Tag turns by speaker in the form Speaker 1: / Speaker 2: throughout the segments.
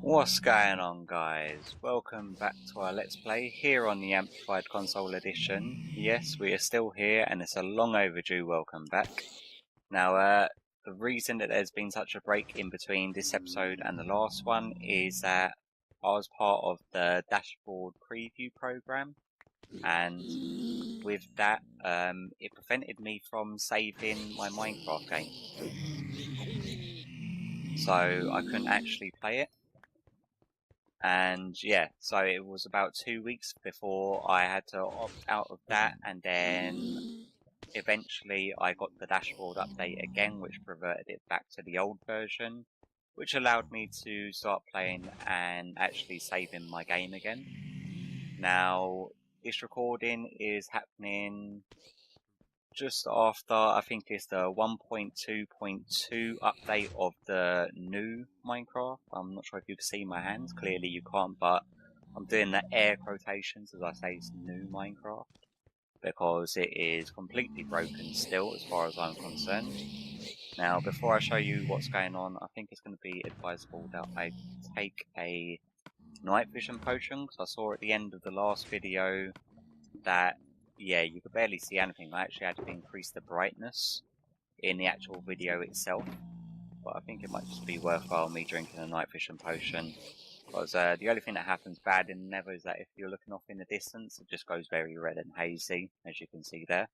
Speaker 1: What's going on, guys? Welcome back to our Let's Play here on the Amplified Console Edition. Yes, we are still here and it's a long overdue welcome back. Now, the reason that there's been such a break in between this episode and the last one is that I was part of the dashboard preview program, and with that, it prevented me from saving my Minecraft game. So I couldn't actually play it. And yeah, so it was about 2 weeks before I had to opt out of that, and then eventually I got the dashboard update again, which reverted it back to the old version, which allowed me to start playing and actually saving my game again. Now, this recording is happening just after, I think it's the 1.2.2 update of the new Minecraft. I'm not sure if you can see my hands, clearly you can't, but I'm doing the air quotations as I say it's new Minecraft, because it is completely broken still as far as I'm concerned. Now, before I show you what's going on, I think it's going to be advisable that I take a night vision potion, because I saw at the end of the last video that yeah, you could barely see anything. I actually had to increase the brightness in the actual video itself, but I think it might just be worthwhile me drinking a night vision potion, because the only thing that happens bad in the Nether is that if you're looking off in the distance, it just goes very red and hazy, as you can see there.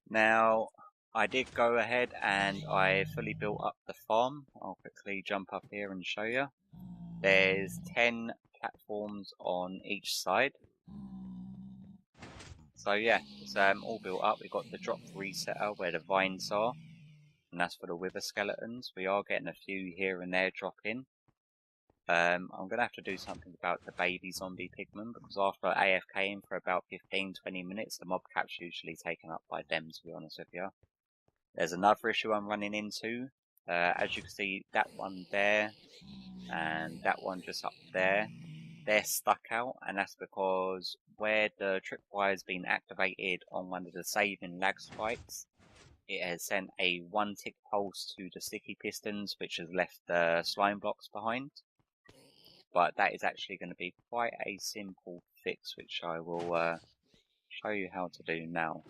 Speaker 1: Now, I did go ahead and I fully built up the farm. I'll quickly jump up here and show you. There's 10 platforms on each side. So yeah, it's all built up. We've got the drop resetter where the vines are, and that's for the wither skeletons. We are getting a few here and there drop in. I'm going to have to do something about the baby zombie pigmen, because after AFKing for about 15-20 minutes, the mob cap's usually taken up by them, to be honest with you. There's another issue I'm running into. As you can see, that one there, and that one just up there, they're stuck out, and that's because where the tripwire has been activated on one of the saving lag spikes, it has sent a 1-tick pulse to the sticky pistons, which has left the slime blocks behind. But that is actually going to be quite a simple fix, which I will show you how to do now.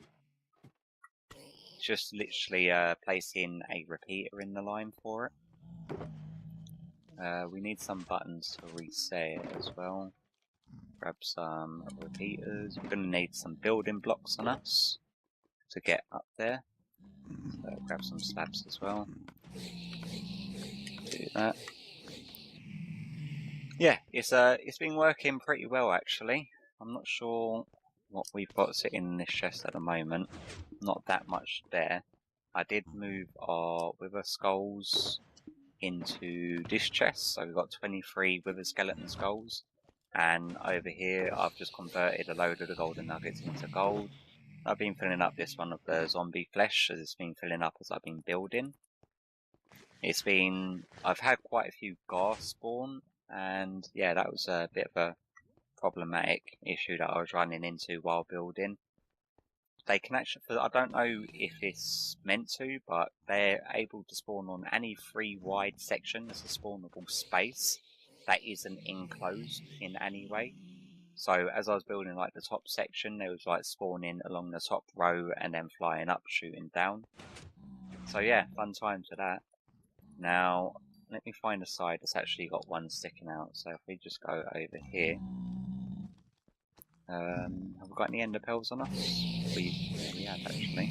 Speaker 1: Just literally placing a repeater in the line for it. We need some buttons to reset it as well. Grab some repeaters. We're going to need some building blocks on us to get up there. So grab some slabs as well. Do that. Yeah, it's been working pretty well actually. I'm not sure what we've got sitting in this chest at the moment. Not that much there. I did move our wither skulls into this chest, so we've got 23 wither skeleton skulls. And over here I've just converted a load of the golden nuggets into gold. I've been filling up this one of the zombie flesh, as it's been filling up as I've been building. I've had quite a few ghast spawn, and yeah, that was a bit of a problematic issue that I was running into while building. They can actually, I don't know if it's meant to, but they're able to spawn on any 3 wide sections, a spawnable space that isn't enclosed in any way. So as I was building like the top section, it was like spawning along the top row and then flying up, shooting down. So yeah, fun times with that. Now, let me find a side that's actually got one sticking out. So if we just go over here. Have we got any ender pearls on us? We have actually.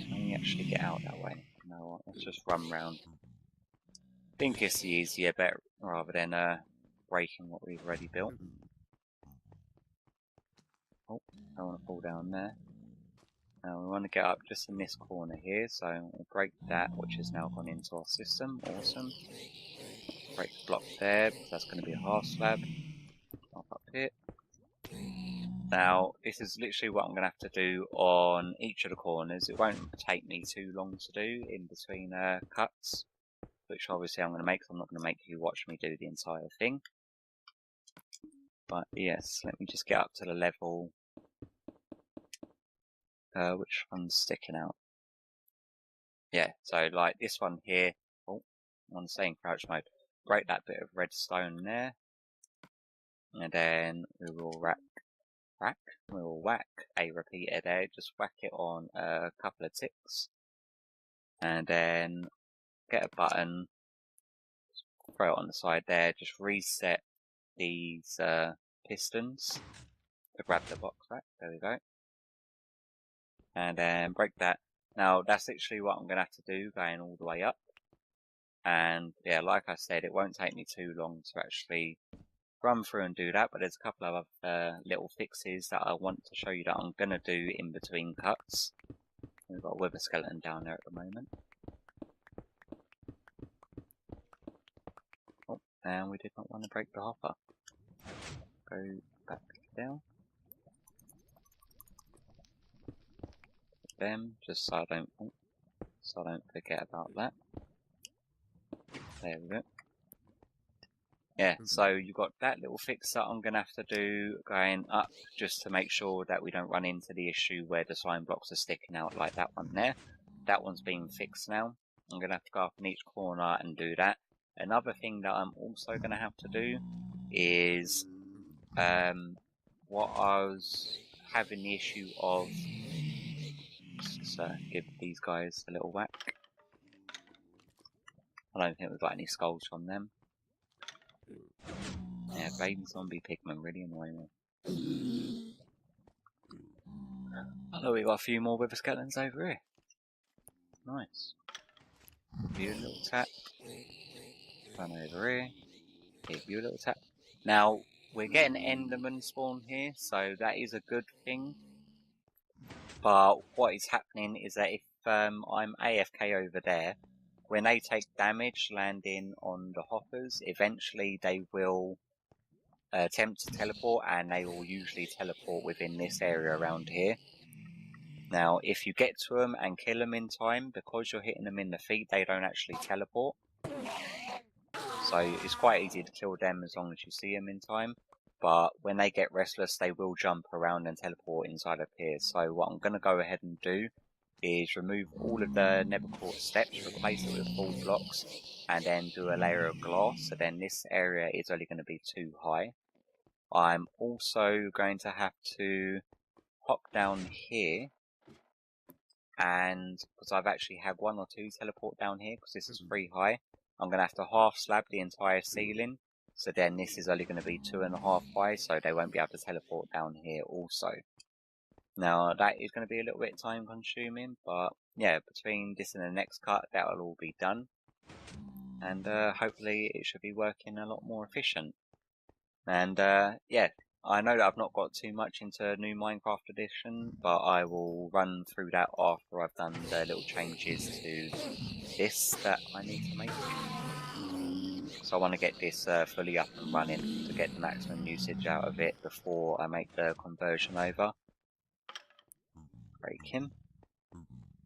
Speaker 1: Can we actually get out that way? No, let's just run round. I think it's the easier bet rather than breaking what we've already built. Oh, I don't want to fall down there. Now we want to get up just in this corner here, so we'll break that, which has now gone into our system. Awesome. Break the block there, because that's going to be a half slab. Up here. Now, this is literally what I'm going to have to do on each of the corners. It won't take me too long to do in between cuts, which obviously I'm going to make, I'm not going to make you watch me do the entire thing. But yes, let me just get up to the level. Which one's sticking out? Yeah, so like this one here. Oh, I'm staying crouch mode. break that bit of redstone there, and then we will whack a repeater there. Just whack it on a couple of ticks, and then get a button, throw it on the side there. Just reset these pistons to grab the box back. There we go, and then break that. Now that's literally what I'm gonna have to do, going all the way up. And yeah, like I said, it won't take me too long to actually run through and do that, but there's a couple of other little fixes that I want to show you that I'm going to do in between cuts. We've got a wither skeleton down there at the moment. Oh, and we did not want to break the hopper. Go back down. Put them, just so I don't forget about that. There we go. Yeah, so you've got that little fix that I'm going to have to do going up, just to make sure that we don't run into the issue where the slime blocks are sticking out like that one there. That one's being fixed now. I'm going to have to go up in each corner and do that. Another thing that I'm also going to have to do is what I was having the issue of. Let's give these guys a little whack. I don't think we've got any skulls from them. Yeah, baby zombie pigmen really annoying me. I know we got a few more wither skeletons over here. Nice. Give you a little tap. Run over here. Give you a little tap. Now, we're getting enderman spawn here, so that is a good thing. But what is happening is that if I'm AFK over there, when they take damage landing on the hoppers, eventually they will attempt to teleport, and they will usually teleport within this area around here. Now, if you get to them and kill them in time, because you're hitting them in the feet, they don't actually teleport. So it's quite easy to kill them as long as you see them in time. But when they get restless, they will jump around and teleport inside of here. So what I'm going to go ahead and do is remove all of the nether quartz steps, replace it with full blocks, and then do a layer of glass. So then this area is only going to be too high. I'm also going to have to hop down here, and because I've actually had one or two teleport down here because this is 3 high, I'm going to have to half slab the entire ceiling. So then this is only going to be 2.5 high, so they won't be able to teleport down here also. Now that is going to be a little bit time consuming, but yeah, between this and the next cut, that will all be done. And hopefully it should be working a lot more efficient. And yeah, I know that I've not got too much into new Minecraft edition, but I will run through that after I've done the little changes to this that I need to make. So I want to get this fully up and running to get the maximum usage out of it before I make the conversion over. Break him.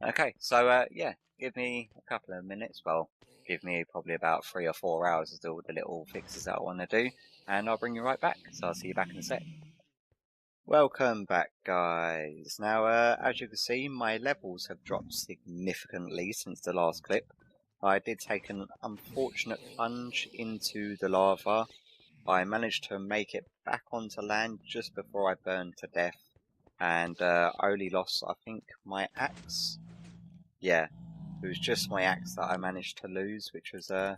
Speaker 1: Okay, so yeah, give me a couple of minutes, well, give me probably about 3 or 4 hours to do all the little fixes that I want to do, and I'll bring you right back, so I'll see you back in a sec. Welcome back, guys. Now, as you can see, my levels have dropped significantly since the last clip. I did take an unfortunate plunge into the lava. I managed to make it back onto land just before I burned to death, and I only lost, I think, my axe. Yeah, it was just my axe that I managed to lose, which was a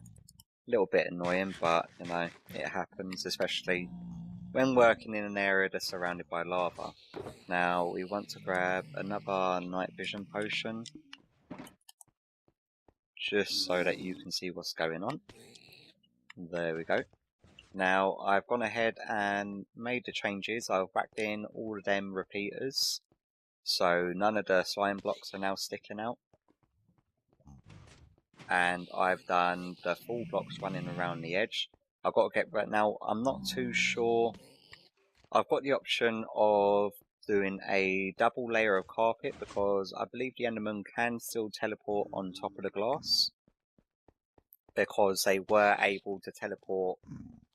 Speaker 1: little bit annoying, but, you know, it happens, especially when working in an area that's surrounded by lava. Now, we want to grab another night vision potion, just so that you can see what's going on. There we go. Now, I've gone ahead and made the changes. I've whacked in all of them repeaters, so none of the slime blocks are now sticking out. And I've done the full blocks running around the edge. I've got to get right now. I'm not too sure. I've got the option of doing a double layer of carpet because I believe the enderman can still teleport on top of the glass, because they were able to teleport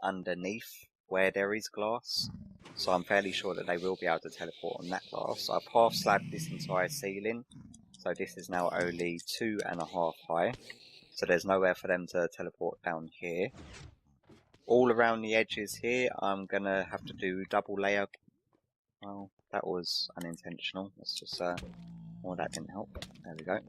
Speaker 1: underneath where there is glass. So I'm fairly sure that they will be able to teleport on that glass. I've half slabbed this entire ceiling, so this is now only 2.5 high. So there's nowhere for them to teleport down here. All around the edges here, I'm gonna have to do double layer. Well, that was unintentional. Let's just oh, that didn't help. There we go.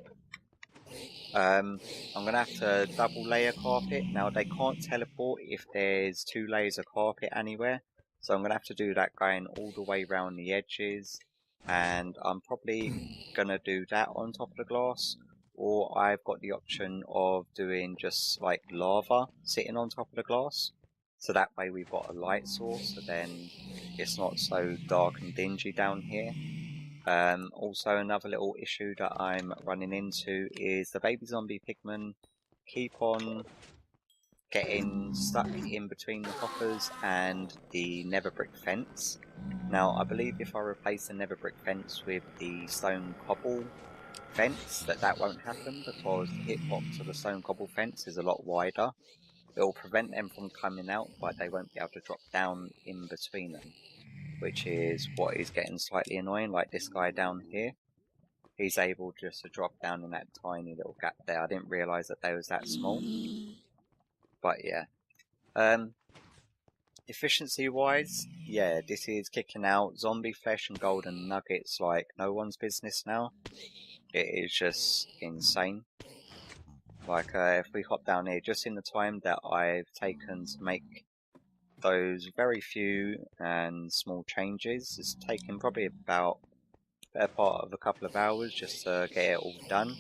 Speaker 1: I'm gonna have to double layer carpet. Now they can't teleport if there's 2 layers of carpet anywhere. So I'm gonna have to do that going all the way around the edges. And I'm probably gonna do that on top of the glass. Or I've got the option of doing just like lava sitting on top of the glass. So that way we've got a light source, so then it's not so dark and dingy down here. Also, another little issue that I'm running into is the baby zombie pigmen keep on getting stuck in between the hoppers and the nether brick fence. Now, I believe if I replace the nether brick fence with the stone cobble fence, that won't happen because the hitbox of the stone cobble fence is a lot wider. It will prevent them from coming out, but they won't be able to drop down in between them, which is what is getting slightly annoying, like this guy down here. He's able just to drop down in that tiny little gap there. I didn't realise that they was that small. But yeah. Efficiency wise, yeah, this is kicking out zombie flesh and golden nuggets like no one's business now. It is just insane. Like if we hop down here, just in the time that I've taken to make those very few and small changes, it's taken probably about better part of a couple of hours just to get it all done.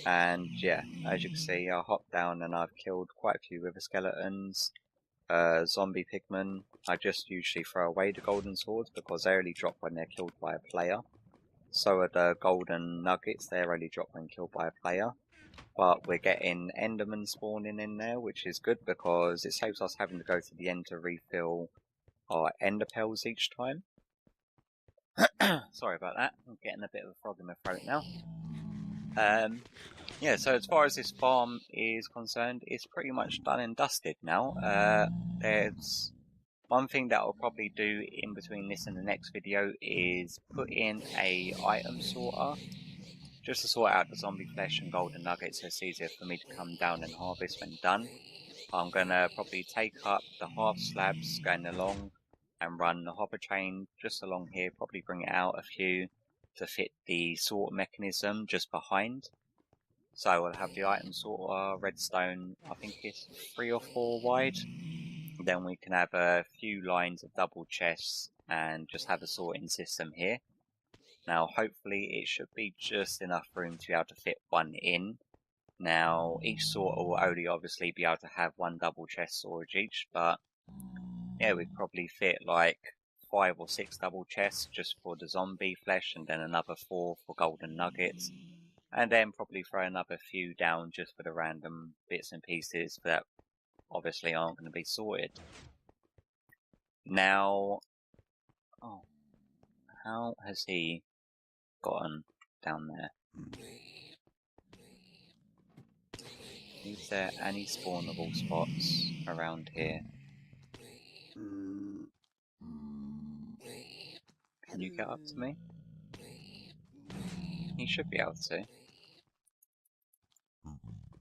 Speaker 1: And yeah, as you can see, I hopped down and I've killed quite a few wither skeletons, zombie pigmen. I just usually throw away the golden swords because they only drop when they're killed by a player. So are the golden nuggets, they're only drop when killed by a player. But we're getting endermen spawning in there, which is good because it saves us having to go to the end to refill our ender pearls each time. Sorry about that, I'm getting a bit of a frog in my throat now. Yeah, so as far as this farm is concerned, it's pretty much done and dusted now. There's one thing that I'll probably do in between this and the next video is put in a item sorter, just to sort out the zombie flesh and golden nuggets so it's easier for me to come down and harvest when done. I'm gonna probably take up the half slabs going along and run the hopper chain just along here, probably bring it out a few to fit the sort mechanism just behind. So we'll have the item sorter, redstone, I think it's 3 or 4 wide. Then we can have a few lines of double chests and just have a sorting system here. Now hopefully it should be just enough room to be able to fit one in. Now each sorter will only obviously be able to have 1 double chest storage each, but yeah, we'd probably fit like 5 or 6 double chests just for the zombie flesh and then another 4 for golden nuggets. And then probably throw another few down just for the random bits and pieces that obviously aren't going to be sorted. Now, oh, how has he gotten down there? Is there any spawnable spots around here? Can you get up to me? He should be able to.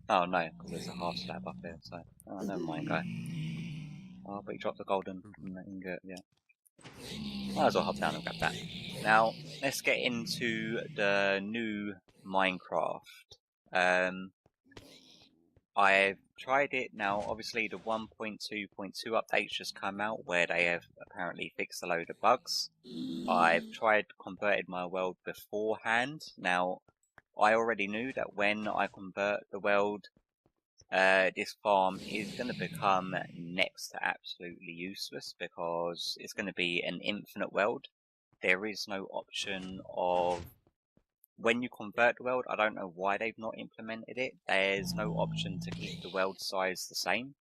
Speaker 1: Oh no, because there's a half slab up here, so... Oh, never mind, guy. Oh, but he dropped the golden ingot, yeah. Might as well hop down and grab that. Now, let's get into the new Minecraft. I've tried it now, obviously the 1.2.2 update's just come out where they have apparently fixed a load of bugs. I've tried converted my world beforehand. Now, I already knew that when I convert the world, this farm is going to become next to absolutely useless because it's going to be an infinite world. There is no option of when you convert the world. I don't know why they've not implemented it. There's no option to keep the world size the same.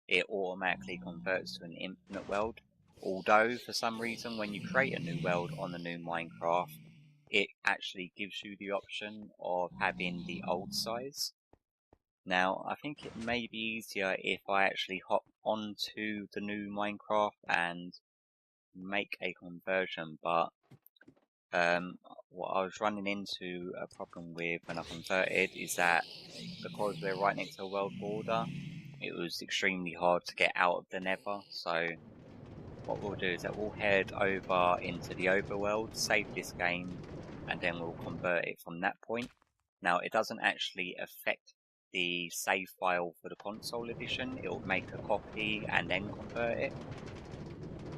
Speaker 1: It automatically converts to an infinite world. Although, for some reason, when you create a new world on the new Minecraft, it actually gives you the option of having the old size. Now, I think it may be easier if I actually hop onto the new Minecraft and make a conversion, but what I was running into a problem with when I converted is that because we're right next to a world border, it was extremely hard to get out of the Nether. So what we'll do is that we'll head over into the overworld, save this game, and then we'll convert it from that point. Now, it doesn't actually affect the save file for the console edition. It'll make a copy and then convert it,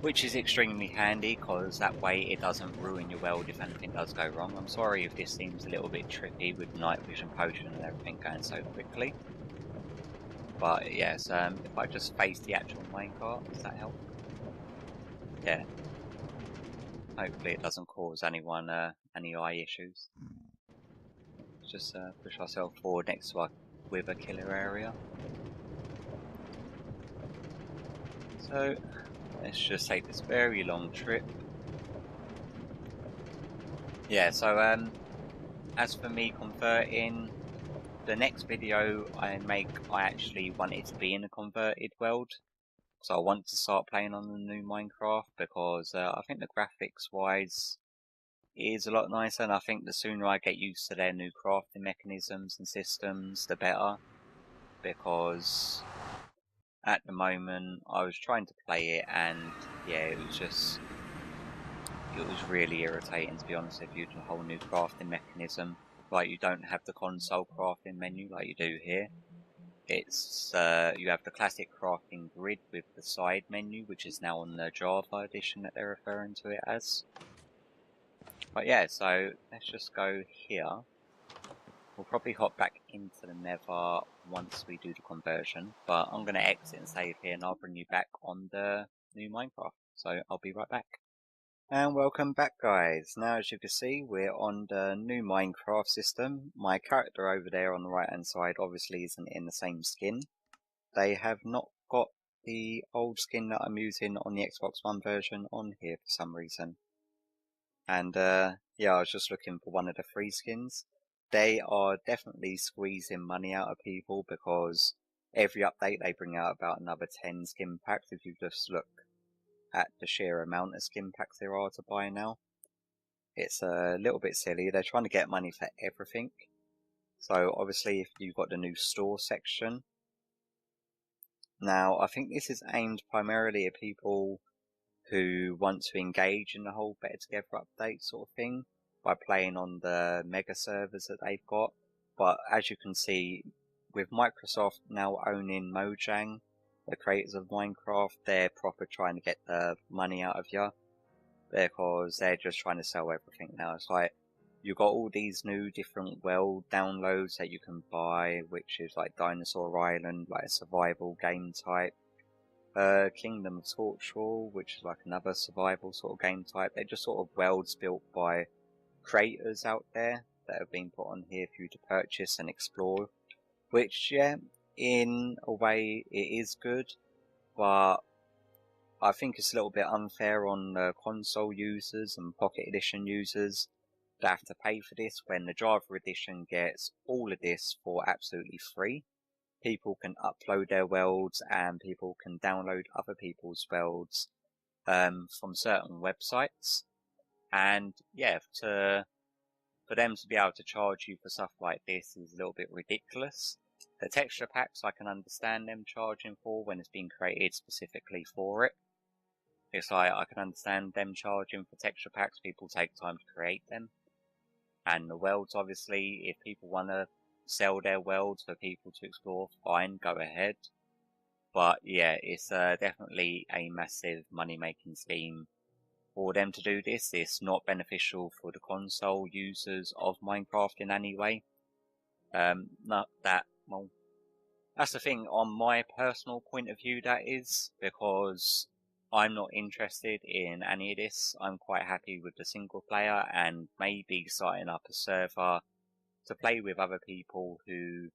Speaker 1: which is extremely handy because that way it doesn't ruin your world if anything does go wrong. I'm sorry if this seems a little bit trippy with night vision potion and everything going so quickly. But yes, if I just face the actual minecart, does that help? Yeah. Hopefully it doesn't cause anyone any eye issues. Let's just push ourselves forward next to our wither killer area. So let's just take this very long trip. Yeah, so as for me converting, the next video I make, I actually want it to be in a converted world. So I want to start playing on the new Minecraft because I think the graphics wise is a lot nicer, and I think the sooner I get used to their new crafting mechanisms and systems, the better. Because at the moment I was trying to play it and yeah, it was really irritating, to be honest with you, the whole new crafting mechanism. Like, you don't have the console crafting menu like you do here. It's you have the classic crafting grid with the side menu, which is now on the Java edition that they're referring to it as. But yeah, so let's just go here. We'll probably hop back into the Nether once we do the conversion, but I'm going to exit and save here and I'll bring you back on the new Minecraft. So I'll be right back. And welcome back, guys. Now, as you can see, we're on the new Minecraft system. My character over there on the right hand side obviously isn't in the same skin. They have not got the old skin that I'm using on the Xbox One version on here for some reason. And yeah, I was just looking for one of the free skins. They are definitely squeezing money out of people because every update they bring out about another 10 skin packs. If you just look at the sheer amount of skin packs there are to buy now, it's a little bit silly. They're trying to get money for everything. So obviously if you've got the new store section, now I think this is aimed primarily at people who want to engage in the whole Better Together update sort of thing by playing on the mega servers that they've got. But as you can see, with Microsoft now owning Mojang, the creators of Minecraft, they're proper trying to get the money out of you because they're just trying to sell everything now. It's like you've got all these new different world downloads that you can buy, which is like Dinosaur Island, like a survival game type. Kingdom of Torchwood, which is like another survival sort of game type. They're just sort of worlds built by creators out there that have been put on here for you to purchase and explore. Which, yeah, in a way it is good, but I think it's a little bit unfair on the console users and Pocket Edition users that have to pay for this when the Java Edition gets all of this for absolutely free. People can upload their worlds and people can download other people's worlds from certain websites. And yeah, for them to be able to charge you for stuff like this is a little bit ridiculous. The texture packs I can understand them charging for when it's been created specifically for it. It's like I can understand them charging for texture packs, people take time to create them. And the worlds, obviously, if people want to sell their worlds for people to explore, fine, go ahead. But yeah, it's definitely a massive money-making scheme for them to do this. It's not beneficial for the console users of Minecraft in any way. Not that, well, that's the thing on my personal point of view, that is, because I'm not interested in any of this. I'm quite happy with the single player and maybe starting up a server to play with other people who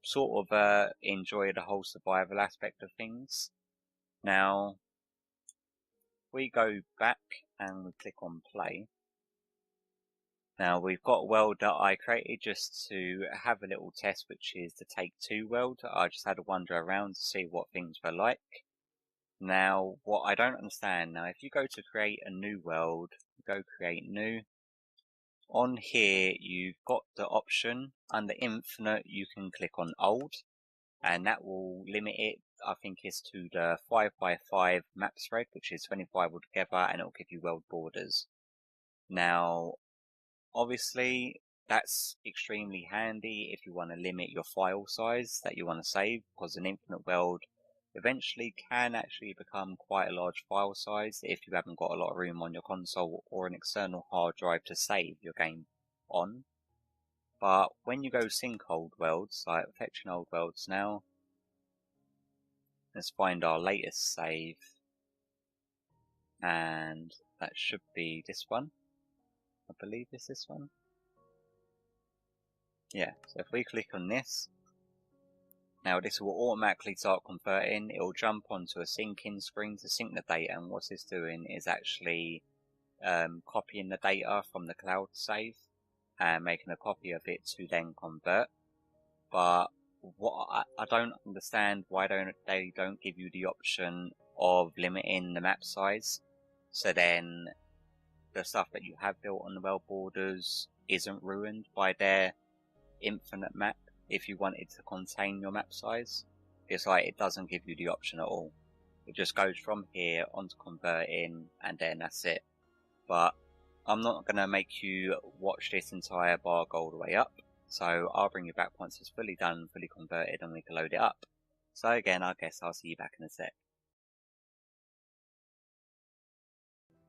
Speaker 1: sort of enjoy the whole survival aspect of things. Now, we go back and we click on play. Now we've got a world that I created just to have a little test, which is the Take 2 world. I just had to wander around to see what things were like. Now, what I don't understand, now if you go to create a new world, go create new. On here you've got the option under infinite, you can click on old, and that will limit it. I think it's to the 5x5 map spread, which is 25 altogether, and it'll give you world borders. Now obviously that's extremely handy if you want to limit your file size that you want to save, because an infinite world eventually can actually become quite a large file size if you haven't got a lot of room on your console or an external hard drive to save your game on. But when you go sync old worlds, like fetching old worlds now, let's find our latest save, and that should be this one. I believe it's this one. Yeah, so if we click on this, now this will automatically start converting. It will jump onto a syncing screen to sync the data, and what it's doing is actually copying the data from the cloud save and making a copy of it to then convert. But what I don't understand why they don't give you the option of limiting the map size, so then the stuff that you have built on the world borders isn't ruined by their infinite map. If you want it to contain your map size, it's like it doesn't give you the option at all. It just goes from here onto converting, and then that's it. But I'm not going to make you watch this entire bar go all the way up, so I'll bring you back once it's fully done, fully converted, and we can load it up. So again, I guess I'll see you back in a sec.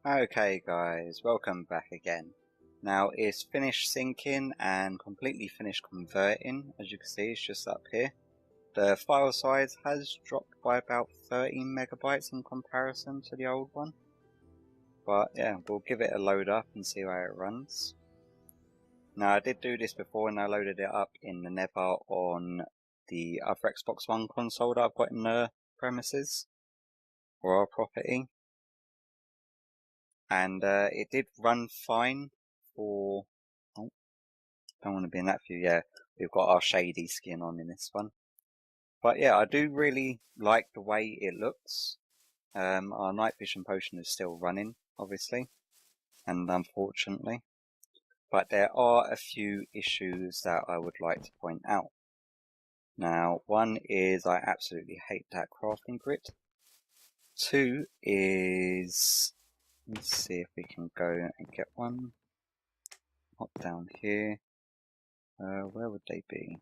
Speaker 1: Okay guys, welcome back again. Now it's finished syncing and completely finished converting. As you can see, it's just up here. The file size has dropped by about 13 megabytes in comparison to the old one. But yeah, we'll give it a load up and see how it runs. Now I did do this before, and I loaded it up in the Nether on the other Xbox One console that I've got in the premises, or our property. And it did run fine for... Oh, don't want to be in that view. Yeah, we've got our shady skin on in this one. But yeah, I do really like the way it looks. Our night vision potion is still running, obviously, and unfortunately. But there are a few issues that I would like to point out. Now, one is I absolutely hate that crafting grid. Two is... Let's see if we can go and get one. Hop down here. Where would they be?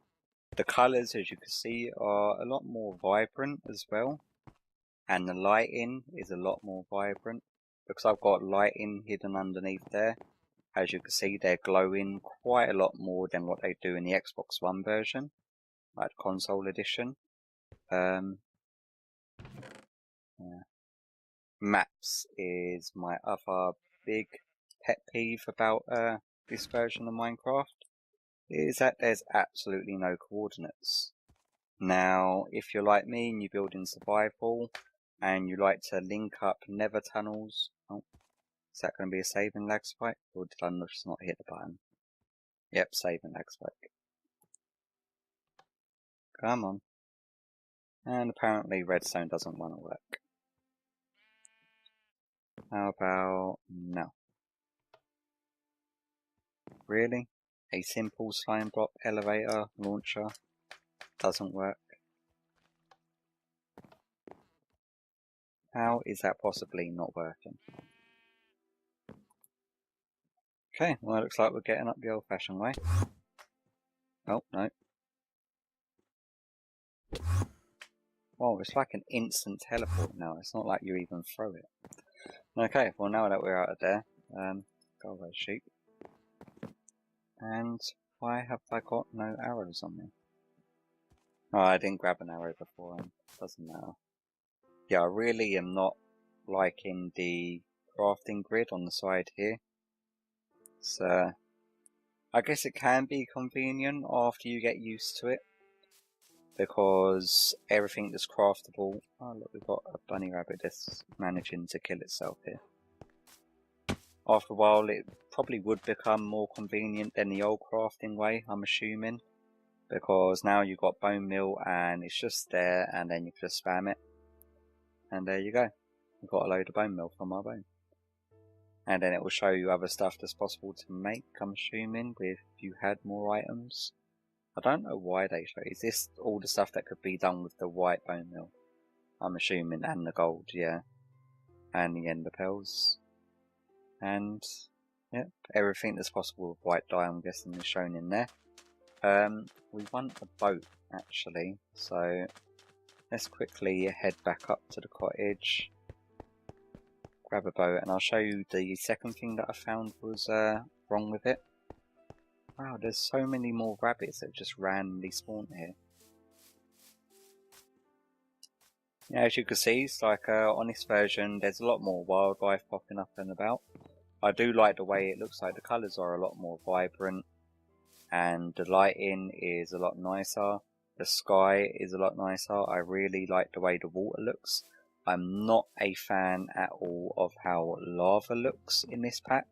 Speaker 1: The colours, as you can see, are a lot more vibrant as well. And the lighting is a lot more vibrant. Because I've got lighting hidden underneath there. As you can see, they're glowing quite a lot more than what they do in the Xbox One version. Like console edition. Yeah. Maps is my other big pet peeve about this version of Minecraft, is that there's absolutely no coordinates. Now, if you're like me and you build in survival and you like to link up nether tunnels, oh, is that going to be a saving lag spike, or did I just not hit the button? Yep, saving lag spike. Come on. And apparently redstone doesn't want to work. How about no? Really? A simple slime block elevator launcher doesn't work? How is that possibly not working? Okay, well it looks like we're getting up the old-fashioned way. Oh, no. Oh, it's like an instant teleport now. It's not like you even throw it. Okay, well now that we're out of there, go away sheep. And why have I got no arrows on me? Oh, I didn't grab an arrow before, and doesn't matter. Yeah, I really am not liking the crafting grid on the side here. So, I guess it can be convenient after you get used to it, because everything that's craftable... Oh look, we've got a bunny rabbit that's managing to kill itself here. After a while it probably would become more convenient than the old crafting way, I'm assuming, because now you've got bone meal and it's just there, and then you can just spam it, and there you go. We've got a load of bone meal from our bone. And then it will show you other stuff that's possible to make, I'm assuming, if you had more items. I don't know why they show. Is this all the stuff that could be done with the white bone meal? I'm assuming, and the gold, yeah. And the ender pearls. And, yep, everything that's possible with white dye, I'm guessing, is shown in there. We want a boat, actually, so let's quickly head back up to the cottage. Grab a boat, and I'll show you the second thing that I found was wrong with it. Wow, there's so many more rabbits that just randomly spawn here. Yeah, as you can see, it's like on this version, there's a lot more wildlife popping up and about. I do like the way it looks like the colours are a lot more vibrant, and the lighting is a lot nicer. The sky is a lot nicer. I really like the way the water looks. I'm not a fan at all of how lava looks in this pack.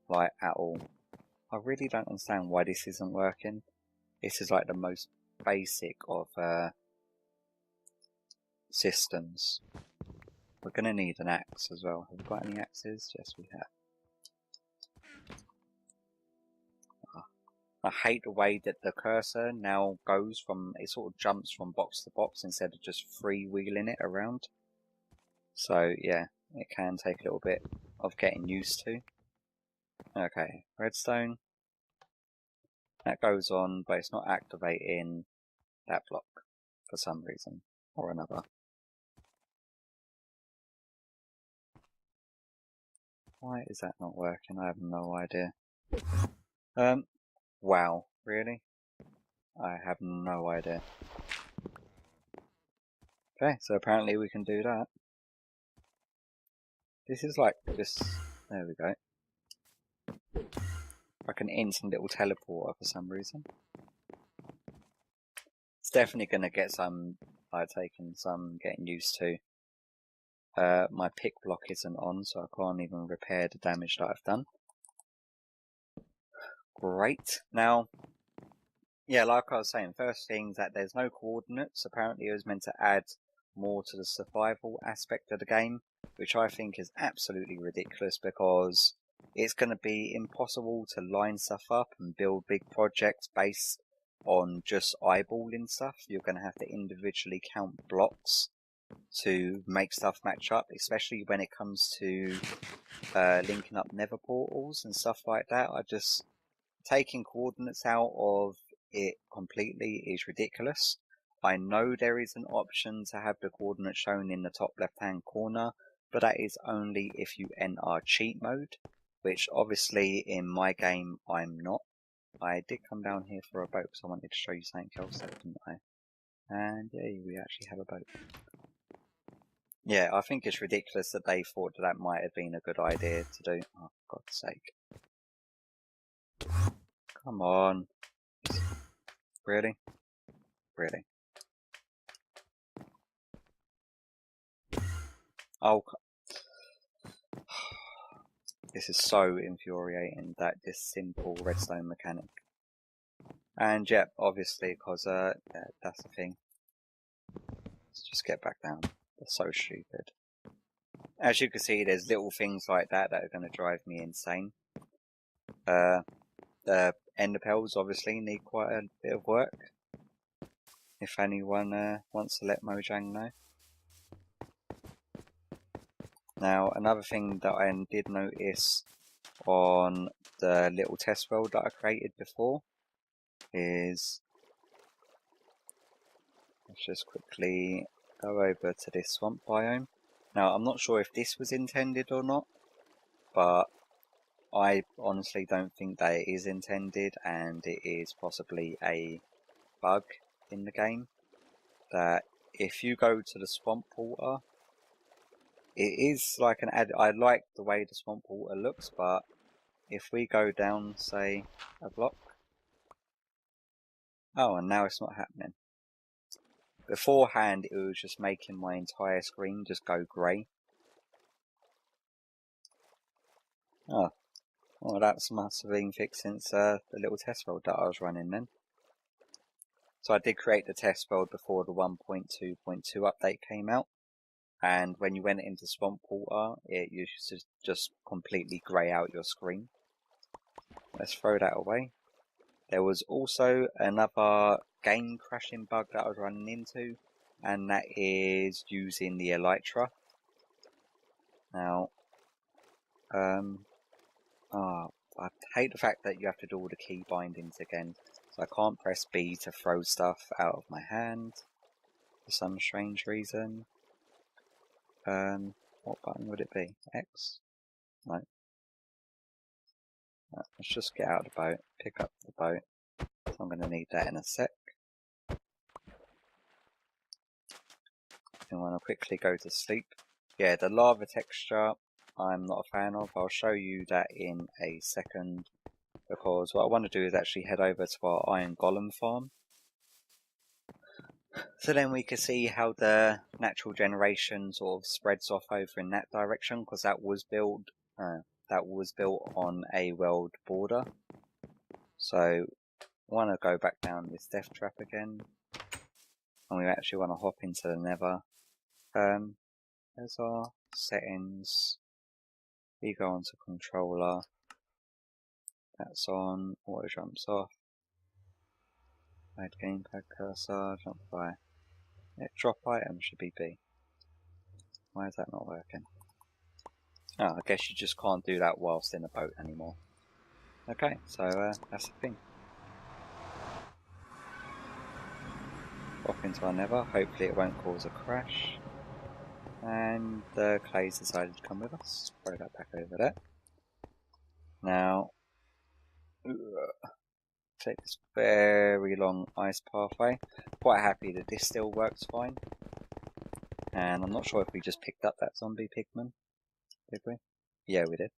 Speaker 1: Like, at all. I really don't understand why this isn't working. This is like the most basic of systems. We're going to need an axe as well. Have we got any axes? Yes, we have. I hate the way that the cursor now goes from, it sort of jumps from box to box instead of just freewheeling it around. So yeah, it can take a little bit of getting used to. Okay, redstone. That goes on, but it's not activating that block for some reason or another. Why is that not working? I have no idea. Wow, really? I have no idea. Okay, so apparently we can do that. This is like just, there we go. Like an instant little teleporter for some reason. It's definitely going to get some, taking some getting used to. My pick block isn't on, so I can't even repair the damage that I've done. Great. Now, yeah, like I was saying, first thing that there's no coordinates. Apparently it was meant to add more to the survival aspect of the game, which I think is absolutely ridiculous because it's going to be impossible to line stuff up and build big projects based on just eyeballing stuff. You're going to have to individually count blocks to make stuff match up, especially when it comes to linking up nether portals and stuff like that. Taking coordinates out of it completely is ridiculous. I know there is an option to have the coordinates shown in the top left hand corner, but that is only if you enter cheat mode, which obviously in my game I'm not. I did come down here for a boat because I wanted to show you something else though, didn't I? And yeah, we actually have a boat. Yeah, I think it's ridiculous that they thought that might have been a good idea to do. Oh, for God's sake. Come on. Really? Really? Oh, this is so infuriating, that this simple redstone mechanic. And yeah, obviously, because that's the thing. Let's just get back down. That's so stupid. As you can see, there's little things like that that are going to drive me insane. The ender pearls obviously need quite a bit of work. If anyone wants to let Mojang know. Now, another thing that I did notice on the little test world that I created before is, let's just quickly go over to this swamp biome. Now, I'm not sure if this was intended or not, but I honestly don't think that it is intended, and it is possibly a bug in the game, that if you go to the swamp water, it is like an ad. I like the way the swamp water looks, but if we go down, say, a block. Oh, and now it's not happening. Beforehand, it was just making my entire screen just go grey. Oh, well, that must have been fixed since the little test world that I was running then. So I did create the test world before the 1.2.2 update came out. and when you went into swamp water, it used to just completely grey out your screen. Let's throw that away. There was also another game crashing bug that I was running into, and that is using the elytra. Now, I hate the fact that you have to do all the key bindings again, so I can't press B to throw stuff out of my hand for some strange reason. What button would it be? X? No. Let's just get out of the boat, pick up the boat. So I'm going to need that in a sec. I want to quickly go to sleep. Yeah, the lava texture I'm not a fan of. I'll show you that in a second, because what I want to do is actually head over to our iron golem farm. So then we can see how the natural generation sort of spreads off over in that direction, because that was built on a world border. So I want to go back down this death trap again, and we actually want to hop into the Nether. There's our settings. We go onto controller. That's on. Auto jumps off. Add gamepad cursor. Jump by. Yeah, drop item should be B. Why is that not working? Oh, I guess you just can't do that whilst in a boat anymore. Okay, so that's the thing. Hop into our Nether. Hopefully it won't cause a crash. And the clays decided to come with us. Throw that back over there. Now, take this very long ice pathway. Quite happy that this still works fine. And I'm not sure if we just picked up that zombie pigman. Did we? Yeah, we did.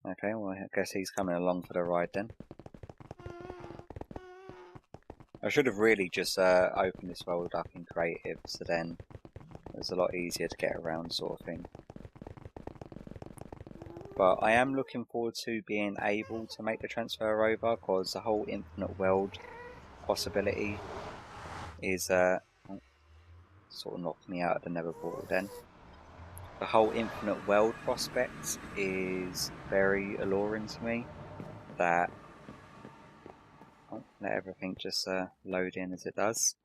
Speaker 1: Okay, well I guess he's coming along for the ride then. I should have really just opened this world up in creative, so then it was a lot easier to get around, sort of thing. But I am looking forward to being able to make the transfer over, because the whole infinite world possibility is sort of knocked me out of the Nether portal then. The whole infinite world prospect is very alluring to me. That let everything just load in as it does.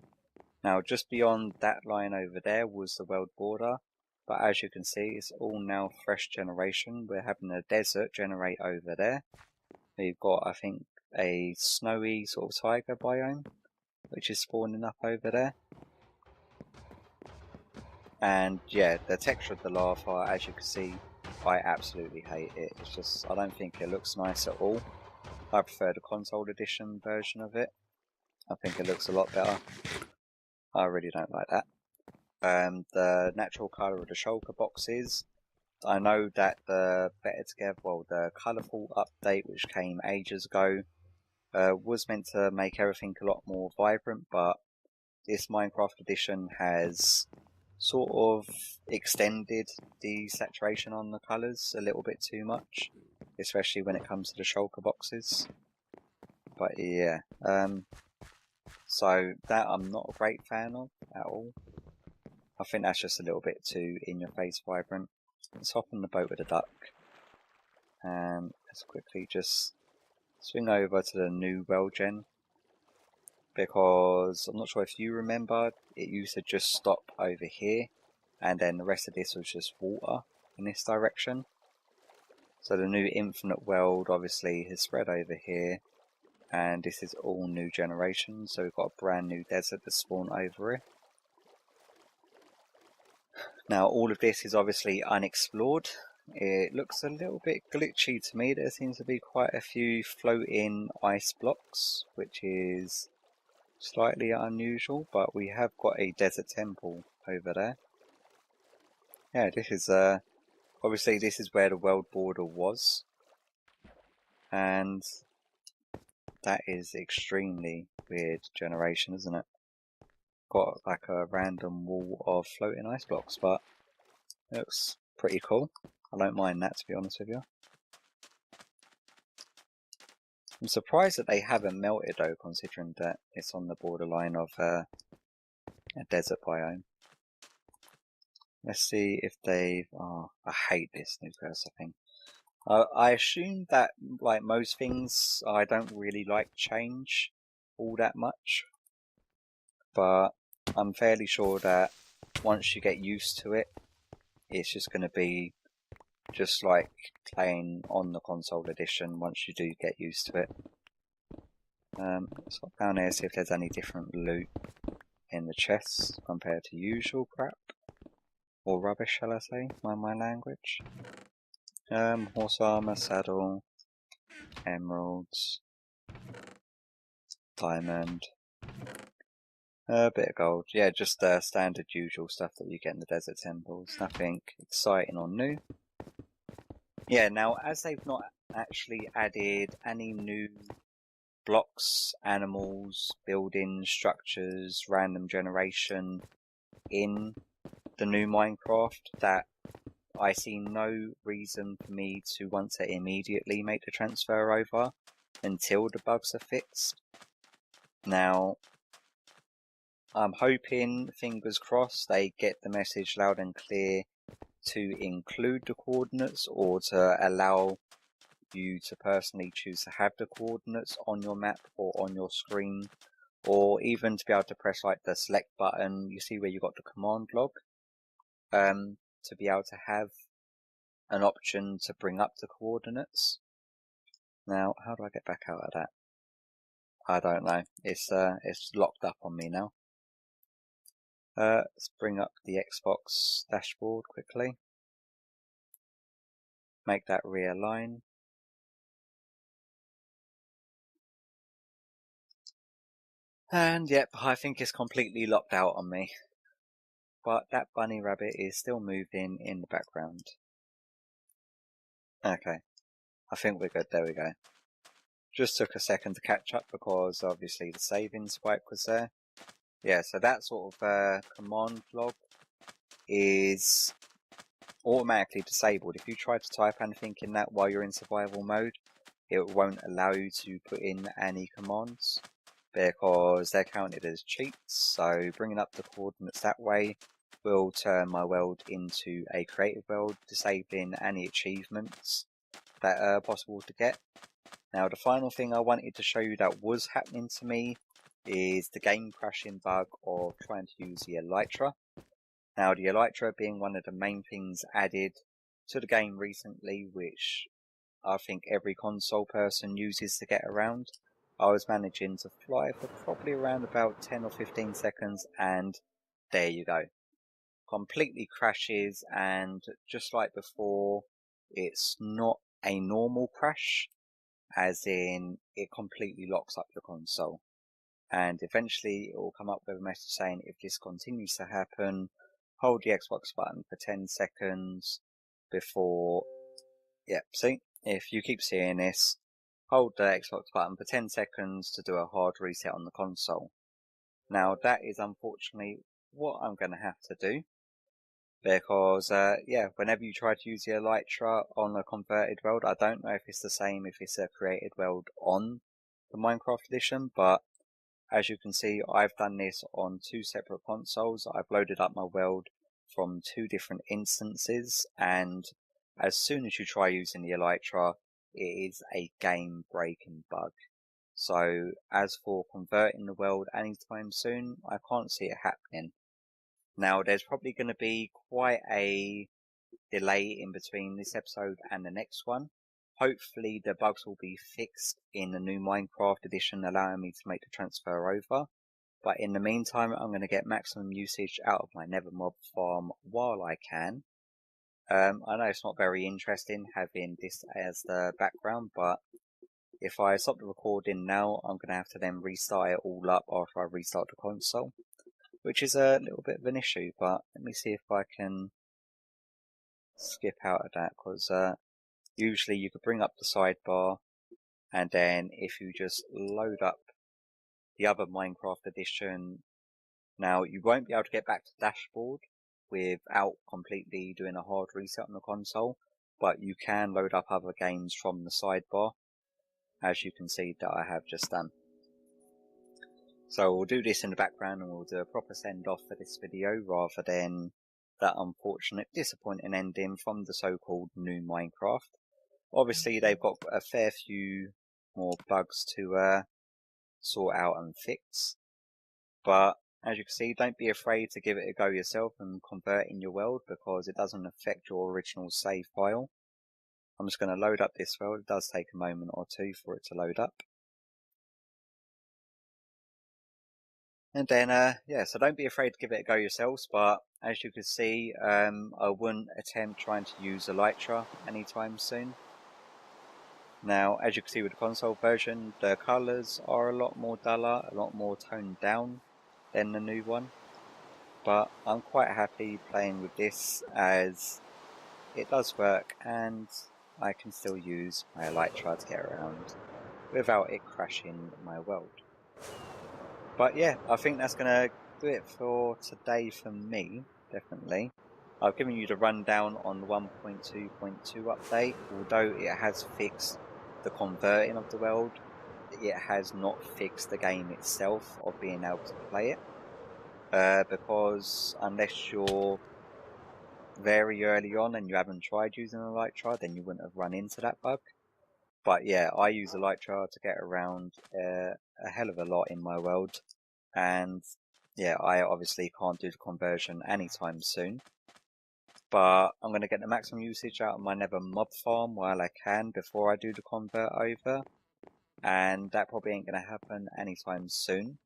Speaker 1: Now, just beyond that line over there was the world border, but as you can see, it's all now fresh generation. We're having a desert generate over there. We've got, I think, a snowy sort of taiga biome, which is spawning up over there. And yeah, the texture of the lava, as you can see, I absolutely hate it. It's just, I don't think it looks nice at all. I prefer the console edition version of it. I think it looks a lot better. I really don't like that. The natural colour of the shulker boxes, I know that the Better Together, well, the colourful update which came ages ago was meant to make everything a lot more vibrant, but this Minecraft edition has sort of extended the saturation on the colours a little bit too much, especially when it comes to the shulker boxes. But yeah, so that I'm not a great fan of at all. I think that's just a little bit too in-your-face vibrant. Let's hop on the boat with a duck, and let's quickly just swing over to the new world gen, because I'm not sure if you remember, it used to just stop over here, and then the rest of this was just water in this direction. So the new infinite world obviously has spread over here, and this is all new generation, so we've got a brand new desert that's spawned over here. Now all of this is obviously unexplored. It looks a little bit glitchy to me. There seems to be quite a few floating ice blocks, which is slightly unusual, but we have got a desert temple over there. Yeah, this is obviously this is where the world border was, and that is extremely weird generation, isn't it? Got like a random wall of floating ice blocks, but it looks pretty cool. I don't mind that, to be honest with you. I'm surprised that they haven't melted though, considering that it's on the borderline of a desert biome. Let's see if they've... Oh, I hate this new cursor thing. I assume that, like most things, I don't really like change all that much. But I'm fairly sure that once you get used to it, it's just going to be just like playing on the console edition once you do get used to it. Let's look down here, see if there's any different loot in the chests compared to usual crap. Or rubbish, shall I say, by my language. Horse armor, saddle, emeralds, diamond, a bit of gold. Yeah, just standard usual stuff that you get in the desert temples. Nothing exciting or new. Yeah, now as they've not actually added any new blocks, animals, buildings, structures, random generation in the new Minecraft, that I see no reason for me to want to immediately make the transfer over until the bugs are fixed. Now, I'm hoping, fingers crossed, they get the message loud and clear to include the coordinates, or to allow you to personally choose to have the coordinates on your map or on your screen, or even to be able to press like the select button, you see where you got the command log, to be able to have an option to bring up the coordinates. Now, how do I get back out of that? I don't know. It's locked up on me now. Let's bring up the Xbox dashboard quickly. Make that realign. And yep, I think it's completely locked out on me. But that bunny rabbit is still moving in the background. Okay, I think we're good. There we go. Just took a second to catch up because obviously the saving spike was there. Yeah, so that sort of command log is automatically disabled. If you try to type anything in that while you're in survival mode, it won't allow you to put in any commands because they're counted as cheats. So bringing up the coordinates that way will turn my world into a creative world, disabling any achievements that are possible to get. Now, the final thing I wanted to show you that was happening to me is the game crashing bug of trying to use the elytra. Now, the elytra being one of the main things added to the game recently, which I think every console person uses to get around. I was managing to fly for probably around about 10 or 15 seconds, and there you go. Completely crashes, and just like before, it's not a normal crash, as in it completely locks up your console. And eventually it will come up with a message saying, if this continues to happen, hold the Xbox button for 10 seconds before... Yep, see? If you keep seeing this, hold the Xbox button for 10 seconds to do a hard reset on the console. Now, that is unfortunately what I'm going to have to do. Because, yeah, whenever you try to use the elytra on a converted world, I don't know if it's the same if it's a created world on the Minecraft edition, but as you can see, I've done this on two separate consoles. I've loaded up my world from two different instances, and as soon as you try using the elytra, it is a game-breaking bug. So, as for converting the world anytime soon, I can't see it happening. Now, there's probably going to be quite a delay in between this episode and the next one. Hopefully the bugs will be fixed in the new Minecraft edition, allowing me to make the transfer over. But in the meantime, I'm going to get maximum usage out of my Nether mob farm while I can. I know it's not very interesting having this as the background, but if I stop the recording now, I'm going to have to then restart it all up after I restart the console, which is a little bit of an issue, but let me see if I can skip out of that, because usually you could bring up the sidebar, and then if you just load up the other Minecraft edition, now you won't be able to get back to the dashboard without completely doing a hard reset on the console, but you can load up other games from the sidebar, as you can see that I have just done. So we'll do this in the background and we'll do a proper send off for this video rather than that unfortunate, disappointing ending from the so-called new Minecraft. Obviously, they've got a fair few more bugs to sort out and fix, but as you can see, don't be afraid to give it a go yourself and convert in your world, because it doesn't affect your original save file. I'm just going to load up this world. It does take a moment or two for it to load up. And then, yeah, so don't be afraid to give it a go yourselves, but as you can see, I wouldn't attempt trying to use Elytra anytime soon. Now, as you can see with the console version, the colours are a lot more duller, a lot more toned down than the new one. But I'm quite happy playing with this, as it does work and I can still use my Elytra to get around without it crashing my world. But yeah, I think that's going to do it for today for me, definitely. I've given you the rundown on the 1.2.2 update. Although it has fixed the converting of the world, it has not fixed the game itself of being able to play it. Because unless you're very early on and you haven't tried using Elytra, then you wouldn't have run into that bug. But yeah, I use Elytra to get around a hell of a lot in my world. And yeah, I obviously can't do the conversion anytime soon. But I'm going to get the maximum usage out of my Nether mob farm while I can before I do the convert over. And that probably ain't going to happen anytime soon.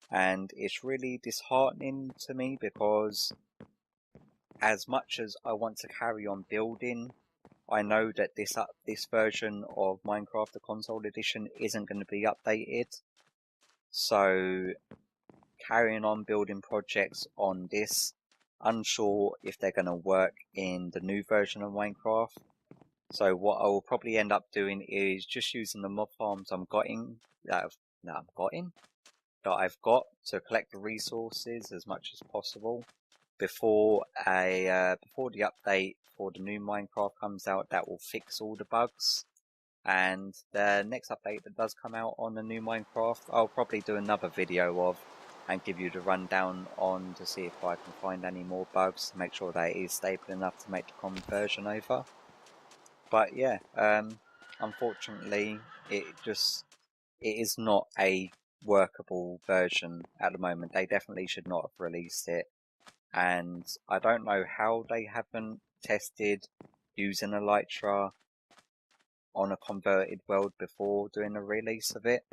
Speaker 1: And it's really disheartening to me, because as much as I want to carry on building, I know that this version of Minecraft, the console edition, isn't going to be updated. So carrying on building projects on this, unsure if they're going to work in the new version of Minecraft. So what I will probably end up doing is just using the mob farms that I've got to collect the resources as much as possible before the update for the new Minecraft comes out. That will fix all the bugs. And the next update that does come out on the new Minecraft, I'll probably do another video of and give you the rundown on to see if I can find any more bugs to make sure that it is stable enough to make the conversion over. But yeah, unfortunately, it is not a workable version at the moment. They definitely should not have released it, and I don't know how they haven't tested using Elytra on a converted world before doing the release of it,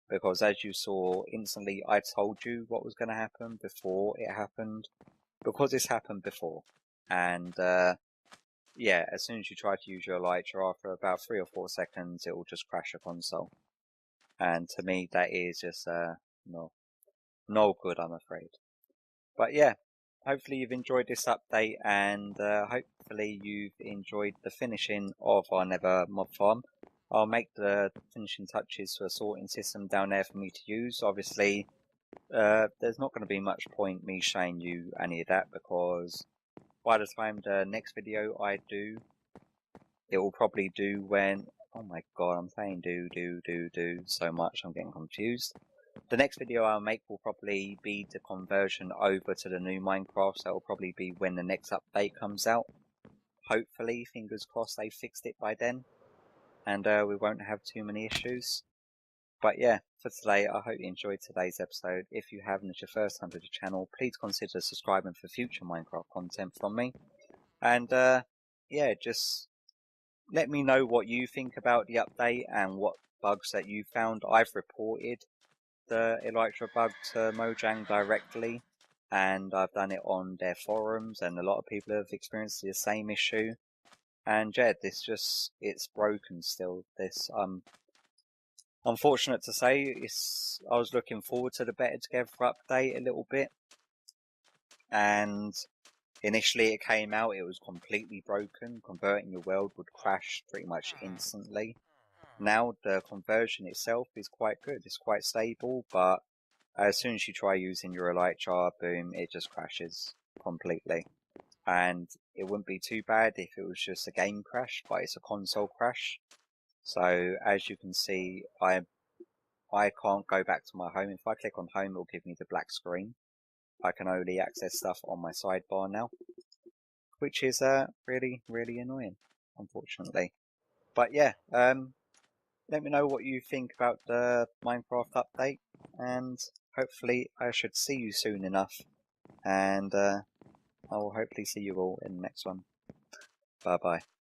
Speaker 1: because as you saw instantly, I told you what was going to happen before it happened, because it's happened before. And yeah, as soon as you try to use your Elytra, after about 3 or 4 seconds, it will just crash your console. And to me, that is just no good, I'm afraid. But yeah, hopefully you've enjoyed this update, and hopefully you've enjoyed the finishing of our Nether mob farm. I'll make the finishing touches for a sorting system down there for me to use. Obviously, there's not going to be much point me showing you any of that, because by the time the next video I do, it will probably do when... Oh my god, I'm saying do so much, I'm getting confused. The next video I'll make will probably be the conversion over to the new Minecraft, so it will probably be when the next update comes out. Hopefully, fingers crossed, they fixed it by then, and we won't have too many issues. But yeah, for today, I hope you enjoyed today's episode. If you have and it's your first time to the channel, please consider subscribing for future Minecraft content from me. And yeah, just let me know what you think about the update and what bugs that you found. I've reported the Elytra bug to Mojang directly, and I've done it on their forums, and a lot of people have experienced the same issue. And yeah, it's broken still. This unfortunate to say, I was looking forward to the Better Together update a little bit, and initially it came out, it was completely broken. Converting your world would crash pretty much instantly. Now the conversion itself is quite good, it's quite stable, but as soon as you try using your Elytra, boom, it just crashes completely. And it wouldn't be too bad if it was just a game crash, but it's a console crash. So as you can see, I can't go back to my home. If I click on home, it'll give me the black screen. I can only access stuff on my sidebar now, which is really, really annoying, unfortunately. But yeah, let me know what you think about the Minecraft update, and hopefully I should see you soon enough, and I will hopefully see you all in the next one. Bye bye.